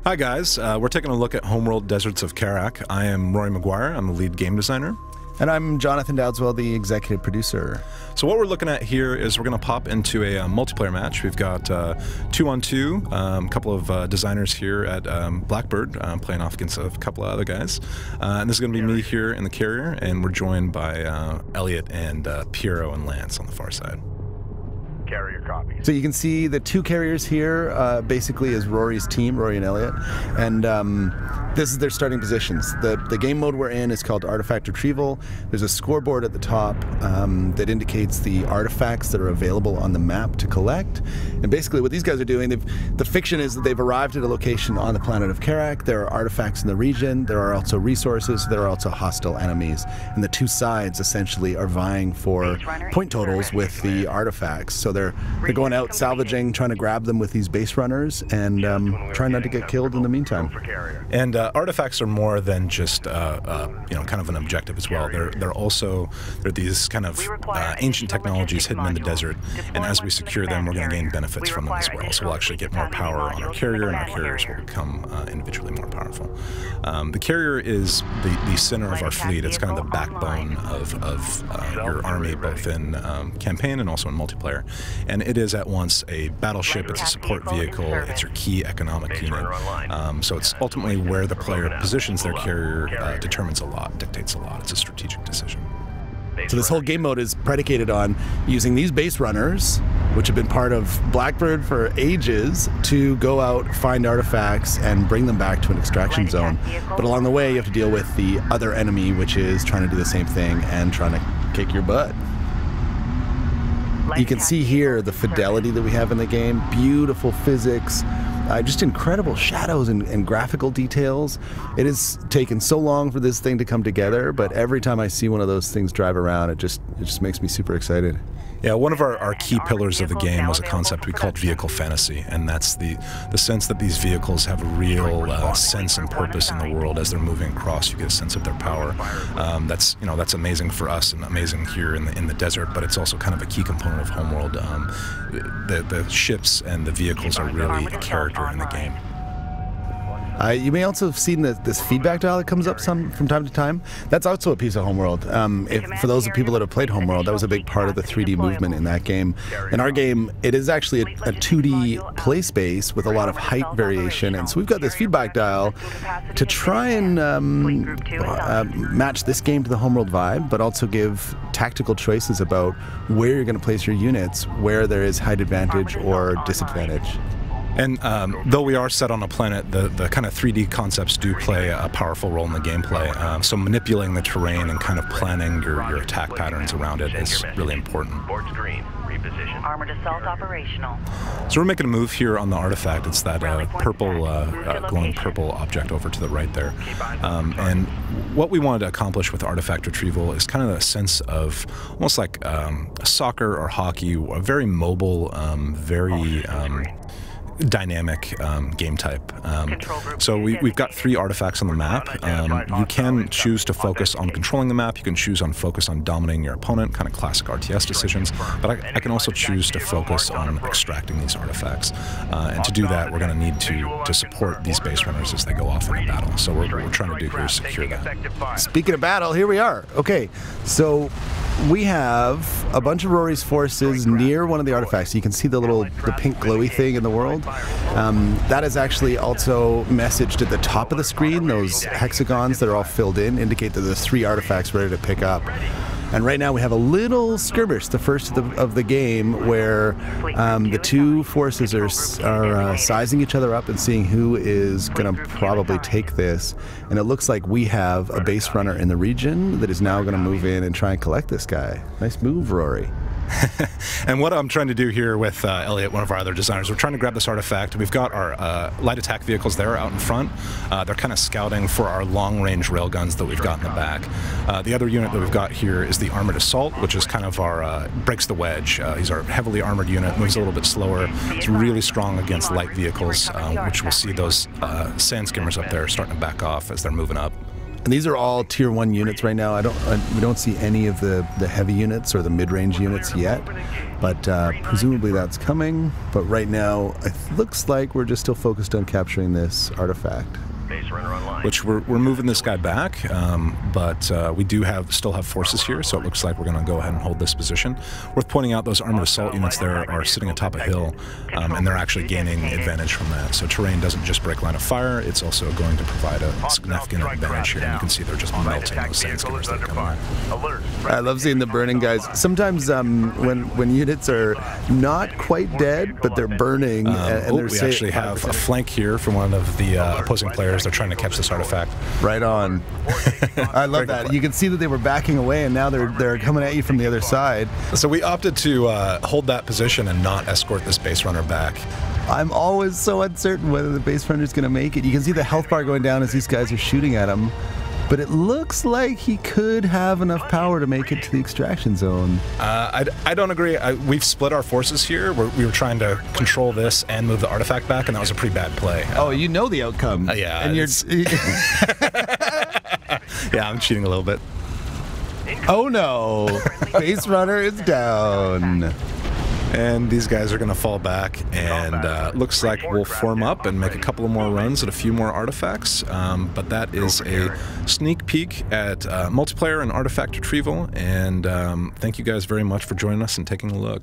Hi guys, we're taking a look at Homeworld Deserts of Kharak. I am Rory McGuire, I'm the lead game designer. And I'm Jonathan Dowdswell, the executive producer. So what we're looking at here is we're going to pop into a multiplayer match. We've got 2-on-2, a couple of designers here at Blackbird playing off against a couple of other guys. And this is going to be me here in the carrier, and we're joined by Elliot and Piero and Lance on the far side. Carrier copy. So you can see the two carriers here basically is Rory's team, Rory and Elliot, and this is their starting positions. The game mode we're in is called Artifact Retrieval. There's a scoreboard at the top that indicates the artifacts that are available on the map to collect. And basically what these guys are doing, the fiction is that they've arrived at a location on the planet of Kharak. There are artifacts in the region. There are also resources. There are also hostile enemies. And the two sides essentially are vying for point totals with the artifacts. So they're going out salvaging, trying to grab them with these base runners, and trying not to get killed in the meantime. And artifacts are more than just kind of an objective as well. They're these kind of ancient technologies hidden in the desert, and as we secure them, we're going to gain benefits from them as well. So we'll actually get more power on our carrier, and our carriers will become individually more powerful. The carrier is the center of our fleet. It's kind of the backbone of your army, both in campaign and also in multiplayer. And it is at once a battleship, it's a support vehicle, it's your key economic unit. So it's ultimately where the player positions their carrier determines a lot, dictates a lot. It's a strategic decision. So this whole game mode is predicated on using these base runners, which have been part of Blackbird for ages, to go out, find artifacts, and bring them back to an extraction zone. But along the way, you have to deal with the other enemy, which is trying to do the same thing and trying to kick your butt. You can see here the fidelity that we have in the game, beautiful physics, just incredible shadows and graphical details. It has taken so long for this thing to come together, but every time I see one of those things drive around, it just makes me super excited. Yeah, one of our key pillars of the game was a concept we called vehicle fantasy, and that's the sense that these vehicles have a real sense and purpose in the world. As they're moving across, you get a sense of their power. That's amazing for us and amazing here in the desert, but it's also kind of a key component of Homeworld. The ships and the vehicles are really a character in the game. You may also have seen this feedback dial that comes up from time to time. That's also a piece of Homeworld. For those of people that have played Homeworld, that was a big part of the 3D movement in that game. In our game, it is actually a 2D play space with a lot of height variation, and so we've got this feedback dial to try and match this game to the Homeworld vibe, but also give tactical choices about where you're going to place your units, where there is height advantage or disadvantage. And though we are set on a planet, the kind of 3D concepts do play a powerful role in the gameplay. So manipulating the terrain and kind of planning your attack patterns around it is really important. Armored assault operational. So we're making a move here on the artifact. It's that purple, glowing purple object over to the right there. And what we wanted to accomplish with artifact retrieval is kind of a sense of almost like soccer or hockey, a very mobile, very dynamic game type. So we've got 3 artifacts on the map. You can choose to focus on controlling the map. You can choose on focus on dominating your opponent, kind of classic RTS decisions. But I can also choose to focus on extracting these artifacts. And to do that, we're going to need to support these base runners as they go off into battle. So what we're trying to do here is secure that. Speaking of battle, here we are. Okay, so we have a bunch of Rory's forces near one of the artifacts. You can see the pink glowy thing in the world. That is actually also messaged at the top of the screen. Those hexagons that are all filled in indicate that there's 3 artifacts ready to pick up. And right now we have a little skirmish, the first of the game, where the two forces are sizing each other up and seeing who is going to probably take this. And it looks like we have a base runner in the region that is now going to move in and try and collect this guy. Nice move, Rory. And what I'm trying to do here with Elliot, one of our other designers, we're trying to grab this artifact. We've got our light attack vehicles there out in front. They're kind of scouting for our long-range railguns that we've got in the back. The other unit that we've got here is the armored assault, which is kind of our breaks the wedge. He's our heavily armored unit, moves a little bit slower. It's really strong against light vehicles, which we'll see those sand skimmers up there starting to back off as they're moving up. And these are all tier 1 units right now. We don't see any of the heavy units or the mid-range units yet, but presumably that's coming. But right now, it looks like we're just still focused on capturing this artifact. Which we're moving this guy back, but we do still have forces here, so it looks like we're going to go ahead and hold this position. Worth pointing out, those armored assault units there are sitting atop a hill, and they're actually gaining advantage from that. So terrain doesn't just break line of fire, it's also going to provide a significant advantage here. And you can see they're just melting those sandskimmers that come in. I love seeing the burning guys. Sometimes when units are not quite dead, but they're burning, and we actually have a flank here from one of the opposing players. They're trying to catch this artifact. Right on. I love that. You can see that they were backing away, and now they're coming at you from the other side. So we opted to hold that position and not escort this base runner back. I'm always so uncertain whether the base runner's going to make it. You can see the health bar going down as these guys are shooting at him. But it looks like he could have enough power to make it to the extraction zone. I don't agree. We've split our forces here. We were trying to control this and move the artifact back, and that was a pretty bad play. Oh, you know the outcome. Yeah. And you're... Yeah, I'm cheating a little bit. Oh no! Base runner is down. And these guys are going to fall back, and looks like we'll form up and make a couple of more runs at a few more artifacts. But that is a sneak peek at multiplayer and artifact retrieval. And thank you guys very much for joining us and taking a look.